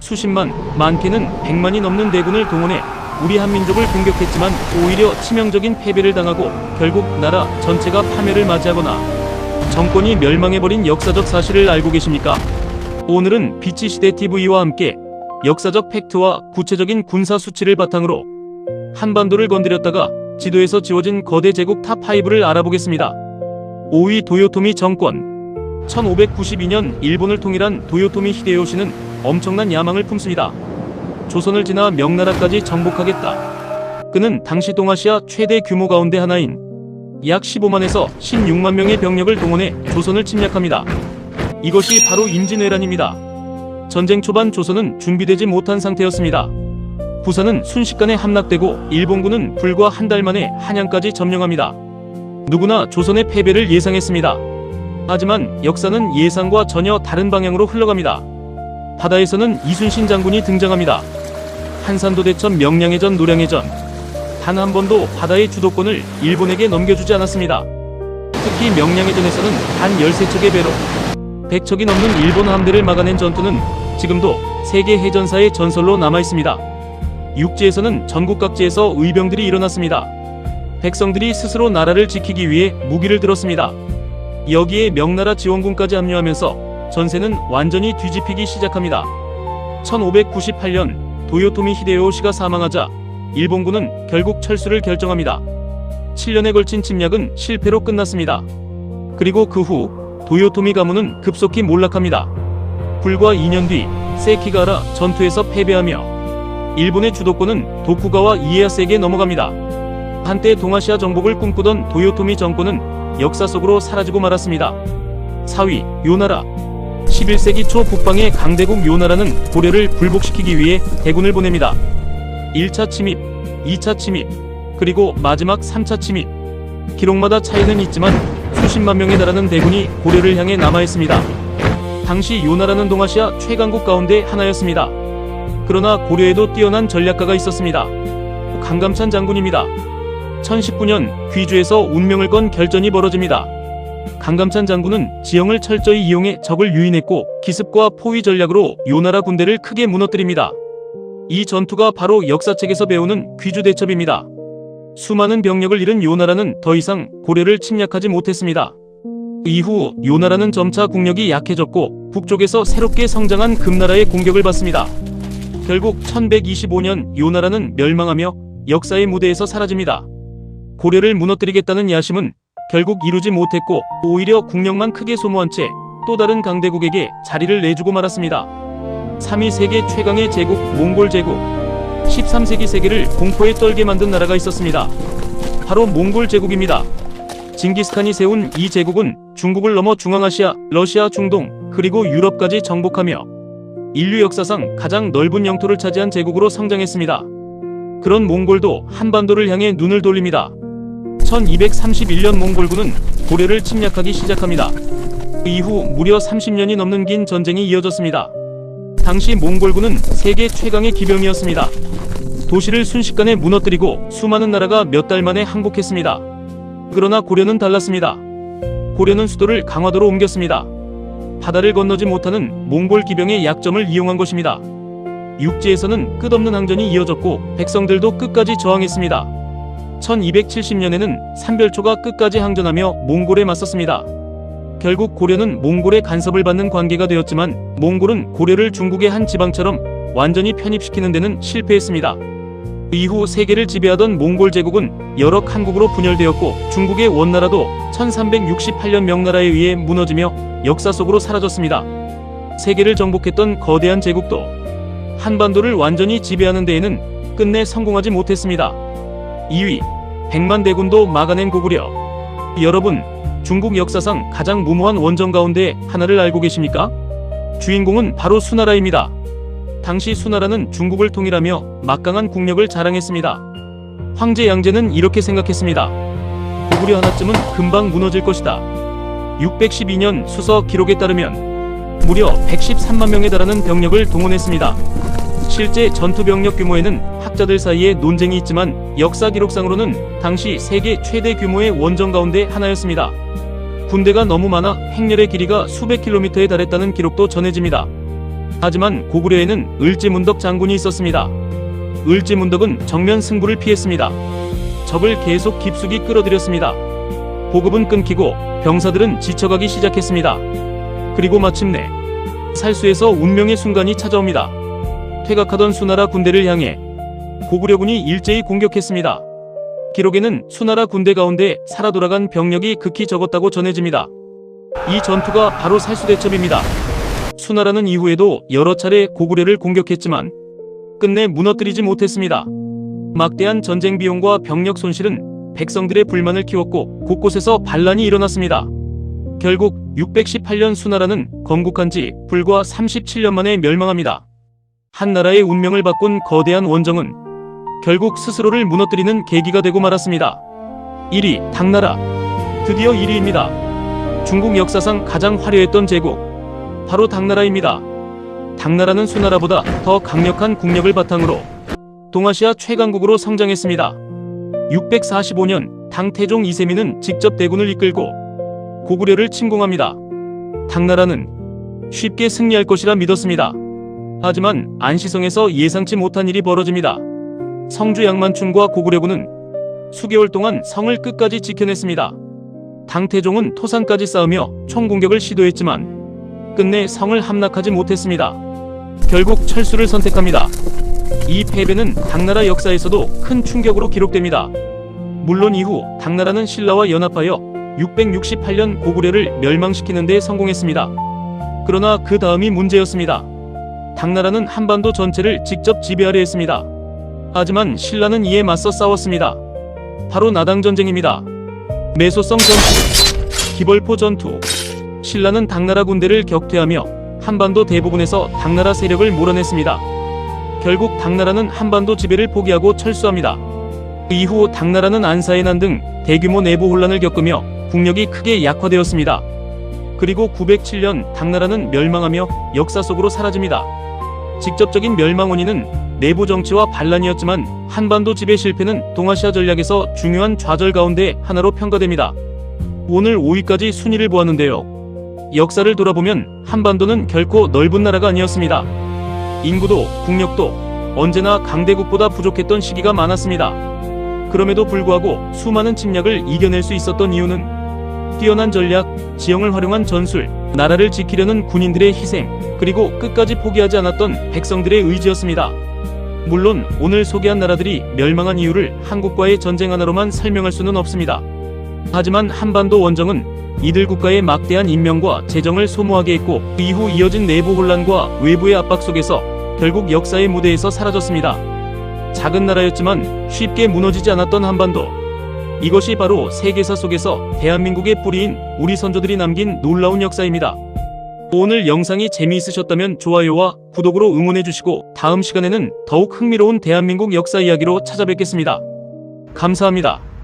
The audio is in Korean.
수십만, 많게는 100만이 넘는 대군을 동원해 우리 한민족을 공격했지만 오히려 치명적인 패배를 당하고 결국 나라 전체가 파멸을 맞이하거나 정권이 멸망해버린 역사적 사실을 알고 계십니까? 오늘은 비치시대TV와 함께 역사적 팩트와 구체적인 군사 수치를 바탕으로 한반도를 건드렸다가 지도에서 지워진 거대 제국 탑5를 알아보겠습니다. 5위 도요토미 정권. 1592년 일본을 통일한 도요토미 히데요시는 엄청난 야망을 품습니다. 조선을 지나 명나라까지 정복하겠다. 그는 당시 동아시아 최대 규모 가운데 하나인 약 15만에서 16만 명의 병력을 동원해 조선을 침략합니다. 이것이 바로 임진왜란입니다. 전쟁 초반 조선은 준비되지 못한 상태였습니다. 부산은 순식간에 함락되고 일본군은 불과 한 달 만에 한양까지 점령합니다. 누구나 조선의 패배를 예상했습니다. 하지만 역사는 예상과 전혀 다른 방향으로 흘러갑니다. 바다에서는 이순신 장군이 등장합니다. 한산도 대첩 명량해전 노량해전. 단 한 번도 바다의 주도권을 일본에게 넘겨주지 않았습니다. 특히 명량해전에서는 단 13척의 배로 100척이 넘는 일본 함대를 막아낸 전투는 지금도 세계 해전사의 전설로 남아있습니다. 육지에서는 전국 각지에서 의병들이 일어났습니다. 백성들이 스스로 나라를 지키기 위해 무기를 들었습니다. 여기에 명나라 지원군까지 합류하면서 전세는 완전히 뒤집히기 시작합니다. 1598년 도요토미 히데요시가 사망하자 일본군은 결국 철수를 결정합니다. 7년에 걸친 침략은 실패로 끝났습니다. 그리고 그 후 도요토미 가문은 급속히 몰락합니다. 불과 2년 뒤 세키가라 전투에서 패배하며 일본의 주도권은 도쿠가와 이에야스에게 넘어갑니다. 한때 동아시아 정복을 꿈꾸던 도요토미 정권은 역사 속으로 사라지고 말았습니다. 4위 요나라. 11세기 초 북방의 강대국 요나라는 고려를 불복시키기 위해 대군을 보냅니다. 1차 침입, 2차 침입, 그리고 마지막 3차 침입. 기록마다 차이는 있지만 수십만 명에 달하는 대군이 고려를 향해 남아있습니다. 당시 요나라는 동아시아 최강국 가운데 하나였습니다. 그러나 고려에도 뛰어난 전략가가 있었습니다. 강감찬 장군입니다. 1019년 귀주에서 운명을 건 결전이 벌어집니다. 강감찬 장군은 지형을 철저히 이용해 적을 유인했고 기습과 포위 전략으로 요나라 군대를 크게 무너뜨립니다. 이 전투가 바로 역사책에서 배우는 귀주 대첩입니다. 수많은 병력을 잃은 요나라는 더 이상 고려를 침략하지 못했습니다. 이후 요나라는 점차 국력이 약해졌고 북쪽에서 새롭게 성장한 금나라의 공격을 받습니다. 결국 1125년 요나라는 멸망하며 역사의 무대에서 사라집니다. 고려를 무너뜨리겠다는 야심은 결국 이루지 못했고 오히려 국력만 크게 소모한 채 또 다른 강대국에게 자리를 내주고 말았습니다. 3위 세계 최강의 제국 몽골 제국. 13세기 세계를 공포에 떨게 만든 나라가 있었습니다. 바로 몽골 제국입니다. 징기스칸이 세운 이 제국은 중국을 넘어 중앙아시아, 러시아, 중동, 그리고 유럽까지 정복하며 인류 역사상 가장 넓은 영토를 차지한 제국으로 성장했습니다. 그런 몽골도 한반도를 향해 눈을 돌립니다. 1231년 몽골군은 고려를 침략하기 시작합니다. 이후 무려 30년이 넘는 긴 전쟁이 이어졌습니다. 당시 몽골군은 세계 최강의 기병이었습니다. 도시를 순식간에 무너뜨리고 수많은 나라가 몇 달 만에 항복했습니다. 그러나 고려는 달랐습니다. 고려는 수도를 강화도로 옮겼습니다. 바다를 건너지 못하는 몽골 기병의 약점을 이용한 것입니다. 육지에서는 끝없는 항전이 이어졌고 백성들도 끝까지 저항했습니다. 1270년에는 삼별초가 끝까지 항전하며 몽골에 맞섰습니다. 결국 고려는 몽골의 간섭을 받는 관계가 되었지만 몽골은 고려를 중국의 한 지방처럼 완전히 편입시키는 데는 실패했습니다. 이후 세계를 지배하던 몽골 제국은 여러 칸국으로 분열되었고 중국의 원나라도 1368년 명나라에 의해 무너지며 역사 속으로 사라졌습니다. 세계를 정복했던 거대한 제국도 한반도를 완전히 지배하는 데에는 끝내 성공하지 못했습니다. 2위 100만 대군도 막아낸 고구려. 여러분, 중국 역사상 가장 무모한 원정 가운데 하나를 알고 계십니까? 주인공은 바로 수나라입니다. 당시 수나라는 중국을 통일하며 막강한 국력을 자랑했습니다. 황제 양제는 이렇게 생각했습니다. 고구려 하나쯤은 금방 무너질 것이다. 612년 수서 기록에 따르면 무려 113만 명에 달하는 병력을 동원했습니다. 실제 전투 병력 규모에는 학자들 사이에 논쟁이 있지만 역사 기록상으로는 당시 세계 최대 규모의 원정 가운데 하나였습니다. 군대가 너무 많아 행렬의 길이가 수백 킬로미터에 달했다는 기록도 전해집니다. 하지만 고구려에는 을지문덕 장군이 있었습니다. 을지문덕은 정면 승부를 피했습니다. 적을 계속 깊숙이 끌어들였습니다. 보급은 끊기고 병사들은 지쳐가기 시작했습니다. 그리고 마침내 살수에서 운명의 순간이 찾아옵니다. 퇴각하던 수나라 군대를 향해 고구려군이 일제히 공격했습니다. 기록에는 수나라 군대 가운데 살아 돌아간 병력이 극히 적었다고 전해집니다. 이 전투가 바로 살수대첩입니다. 수나라는 이후에도 여러 차례 고구려를 공격했지만 끝내 무너뜨리지 못했습니다. 막대한 전쟁 비용과 병력 손실은 백성들의 불만을 키웠고 곳곳에서 반란이 일어났습니다. 결국 618년 수나라는 건국한 지 불과 37년 만에 멸망합니다. 한 나라의 운명을 바꾼 거대한 원정은 결국 스스로를 무너뜨리는 계기가 되고 말았습니다. 1위 당나라. 드디어 1위입니다. 중국 역사상 가장 화려했던 제국, 바로 당나라입니다. 당나라는 수나라보다 더 강력한 국력을 바탕으로 동아시아 최강국으로 성장했습니다. 645년 당태종 이세민은 직접 대군을 이끌고 고구려를 침공합니다. 당나라는 쉽게 승리할 것이라 믿었습니다. 하지만 안시성에서 예상치 못한 일이 벌어집니다. 성주 양만춘과 고구려군은 수개월 동안 성을 끝까지 지켜냈습니다. 당태종은 토산까지 쌓으며 총공격을 시도했지만 끝내 성을 함락하지 못했습니다. 결국 철수를 선택합니다. 이 패배는 당나라 역사에서도 큰 충격으로 기록됩니다. 물론 이후 당나라는 신라와 연합하여 668년 고구려를 멸망시키는 데 성공했습니다. 그러나 그 다음이 문제였습니다. 당나라는 한반도 전체를 직접 지배하려 했습니다. 하지만 신라는 이에 맞서 싸웠습니다. 바로 나당전쟁입니다. 매소성 전투, 기벌포 전투. 신라는 당나라 군대를 격퇴하며 한반도 대부분에서 당나라 세력을 몰아냈습니다. 결국 당나라는 한반도 지배를 포기하고 철수합니다. 이후 당나라는 안사의 난 등 대규모 내부 혼란을 겪으며 국력이 크게 약화되었습니다. 그리고 907년 당나라는 멸망하며 역사 속으로 사라집니다. 직접적인 멸망 원인은 내부 정치와 반란이었지만 한반도 지배 실패는 동아시아 전략에서 중요한 좌절 가운데 하나로 평가됩니다. 오늘 5위까지 순위를 보았는데요. 역사를 돌아보면 한반도는 결코 넓은 나라가 아니었습니다. 인구도 국력도 언제나 강대국보다 부족했던 시기가 많았습니다. 그럼에도 불구하고 수많은 침략을 이겨낼 수 있었던 이유는 뛰어난 전략, 지형을 활용한 전술, 나라를 지키려는 군인들의 희생, 그리고 끝까지 포기하지 않았던 백성들의 의지였습니다. 물론 오늘 소개한 나라들이 멸망한 이유를 한국과의 전쟁 하나로만 설명할 수는 없습니다. 하지만 한반도 원정은 이들 국가의 막대한 인명과 재정을 소모하게 했고 그 이후 이어진 내부 혼란과 외부의 압박 속에서 결국 역사의 무대에서 사라졌습니다. 작은 나라였지만 쉽게 무너지지 않았던 한반도. 이것이 바로 세계사 속에서 대한민국의 뿌리인 우리 선조들이 남긴 놀라운 역사입니다. 오늘 영상이 재미있으셨다면 좋아요와 구독으로 응원해주시고 다음 시간에는 더욱 흥미로운 대한민국 역사 이야기로 찾아뵙겠습니다. 감사합니다.